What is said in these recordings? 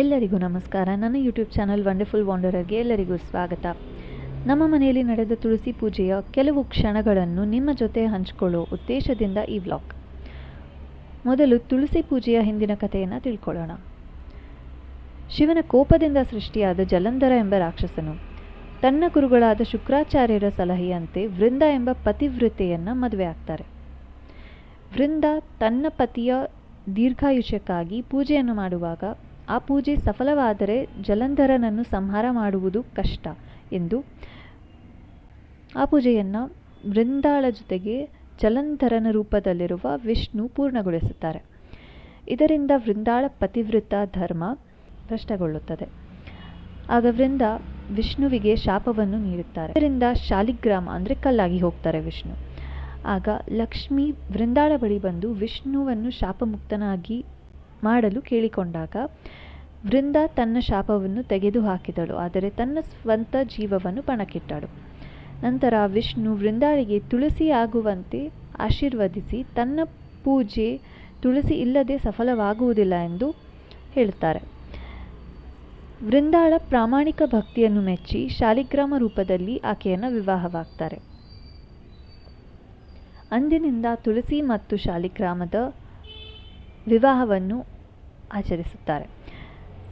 ಎಲ್ಲರಿಗೂ ನಮಸ್ಕಾರ. ನನ್ನ ಯೂಟ್ಯೂಬ್ ಚಾನಲ್ ವಂಡರ್ಫುಲ್ ವಂಡರರ್ಗೆ ಎಲ್ಲರಿಗೂ ಸ್ವಾಗತ. ನಮ್ಮ ಮನೆಯಲ್ಲಿ ನಡೆದ ತುಳಸಿ ಪೂಜೆಯ ಕೆಲವು ಕ್ಷಣಗಳನ್ನು ನಿಮ್ಮ ಜೊತೆ ಹಂಚಿಕೊಳ್ಳೋ ಉದ್ದೇಶದಿಂದ ಈ ವ್ಲಾಗ್. ಮೊದಲು ತುಳಸಿ ಪೂಜೆಯ ಹಿಂದಿನ ಕಥೆಯನ್ನು ತಿಳ್ಕೊಳ್ಳೋಣ. ಶಿವನ ಕೋಪದಿಂದ ಸೃಷ್ಟಿಯಾದ ಜಲಂಧರ ಎಂಬ ರಾಕ್ಷಸನು ತನ್ನ ಗುರುಗಳಾದ ಶುಕ್ರಾಚಾರ್ಯರ ಸಲಹೆಯಂತೆ ವೃಂದ ಎಂಬ ಪತಿವ್ರತೆಯನ್ನು ಮದುವೆ ಆಗ್ತಾರೆ. ವೃಂದ ತನ್ನ ಪತಿಯ ದೀರ್ಘಾಯುಷ್ಯಕ್ಕಾಗಿ ಪೂಜೆಯನ್ನು ಮಾಡುವಾಗ ಆ ಪೂಜೆ ಸಫಲವಾದರೆ ಜಲಂಧರನನ್ನು ಸಂಹಾರ ಮಾಡುವುದು ಕಷ್ಟ ಎಂದು ಆ ಪೂಜೆಯನ್ನು ವೃಂದಾಳ ಜೊತೆಗೆ ಜಲಂಧರನ ರೂಪದಲ್ಲಿರುವ ವಿಷ್ಣು ಪೂರ್ಣಗೊಳಿಸುತ್ತಾರೆ. ಇದರಿಂದ ವೃಂದಾಳ ಪತಿವ್ರತ ಧರ್ಮ ಭ್ರಷ್ಟಗೊಳ್ಳುತ್ತದೆ. ಆಗ ವೃಂದ ವಿಷ್ಣುವಿಗೆ ಶಾಪವನ್ನು ನೀಡುತ್ತಾರೆ. ಇದರಿಂದ ಶಾಲಿಗ್ರಾಮ ಅಂದರೆ ಕಲ್ಲಾಗಿ ಹೋಗ್ತಾರೆ ವಿಷ್ಣು. ಆಗ ಲಕ್ಷ್ಮಿ ವೃಂದಾಳ ಬಳಿ ಬಂದು ವಿಷ್ಣುವನ್ನು ಶಾಪಮುಕ್ತನಾಗಿ ಮಾಡಲು ಕೇಳಿಕೊಂಡಾಗ ವೃಂದ ತನ್ನ ಶಾಪವನ್ನು ತೆಗೆದುಹಾಕಿದಳು, ಆದರೆ ತನ್ನ ಸ್ವಂತ ಜೀವವನ್ನು ಪಣಕ್ಕಿಟ್ಟಳು. ನಂತರ ವಿಷ್ಣು ವೃಂದಾಳಿಗೆ ತುಳಸಿ ಆಗುವಂತೆ ಆಶೀರ್ವದಿಸಿ ತನ್ನ ಪೂಜೆ ತುಳಸಿ ಇಲ್ಲದೆ ಸಫಲವಾಗುವುದಿಲ್ಲ ಎಂದು ಹೇಳುತ್ತಾರೆ. ವೃಂದಾಳ ಪ್ರಾಮಾಣಿಕ ಭಕ್ತಿಯನ್ನು ಮೆಚ್ಚಿ ಶಾಲಿಗ್ರಾಮ ರೂಪದಲ್ಲಿ ಆಕೆಯನ್ನು ವಿವಾಹವಾಗ್ತಾರೆ. ಅಂದಿನಿಂದ ತುಳಸಿ ಮತ್ತು ಶಾಲಿಗ್ರಾಮದ ವಿವಾಹವನ್ನು ಆಚರಿಸುತ್ತಾರೆ.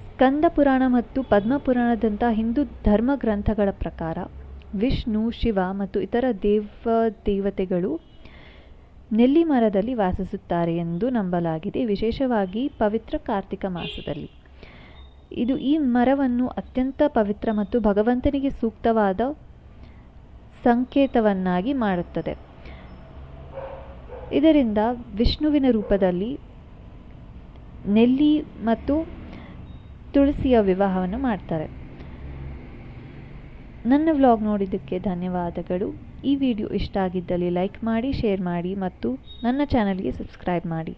ಸ್ಕಂದ ಪುರಾಣ ಮತ್ತು ಪದ್ಮಪುರಾಣದಂಥ ಹಿಂದೂ ಧರ್ಮ ಗ್ರಂಥಗಳ ಪ್ರಕಾರ ವಿಷ್ಣು, ಶಿವ ಮತ್ತು ಇತರ ದೇವತೆಗಳು ನೆಲ್ಲಿ ಮರದಲ್ಲಿ ವಾಸಿಸುತ್ತಾರೆ ಎಂದು ನಂಬಲಾಗಿದೆ, ವಿಶೇಷವಾಗಿ ಪವಿತ್ರ ಕಾರ್ತಿಕ ಮಾಸದಲ್ಲಿ. ಇದು ಈ ಮರವನ್ನು ಅತ್ಯಂತ ಪವಿತ್ರ ಮತ್ತು ಭಗವಂತನಿಗೆ ಸೂಕ್ತವಾದ ಸಂಕೇತವನ್ನಾಗಿ ಮಾಡುತ್ತದೆ. ಇದರಿಂದ ವಿಷ್ಣುವಿನ ರೂಪದಲ್ಲಿ ನೆಲ್ಲಿ ಮತ್ತು ತುಳಸಿಯ ವಿವಾಹವನ್ನು ಮಾಡ್ತಾರೆ. ನನ್ನ ವ್ಲಾಗ್ ನೋಡಿದ್ದಕ್ಕೆ ಧನ್ಯವಾದಗಳು. ಈ ವಿಡಿಯೋ ಇಷ್ಟ ಆಗಿದ್ದಲ್ಲಿ ಲೈಕ್ ಮಾಡಿ, ಶೇರ್ ಮಾಡಿ ಮತ್ತು ನನ್ನ ಚಾನಲ್ಗೆ ಸಬ್ಸ್ಕ್ರೈಬ್ ಮಾಡಿ.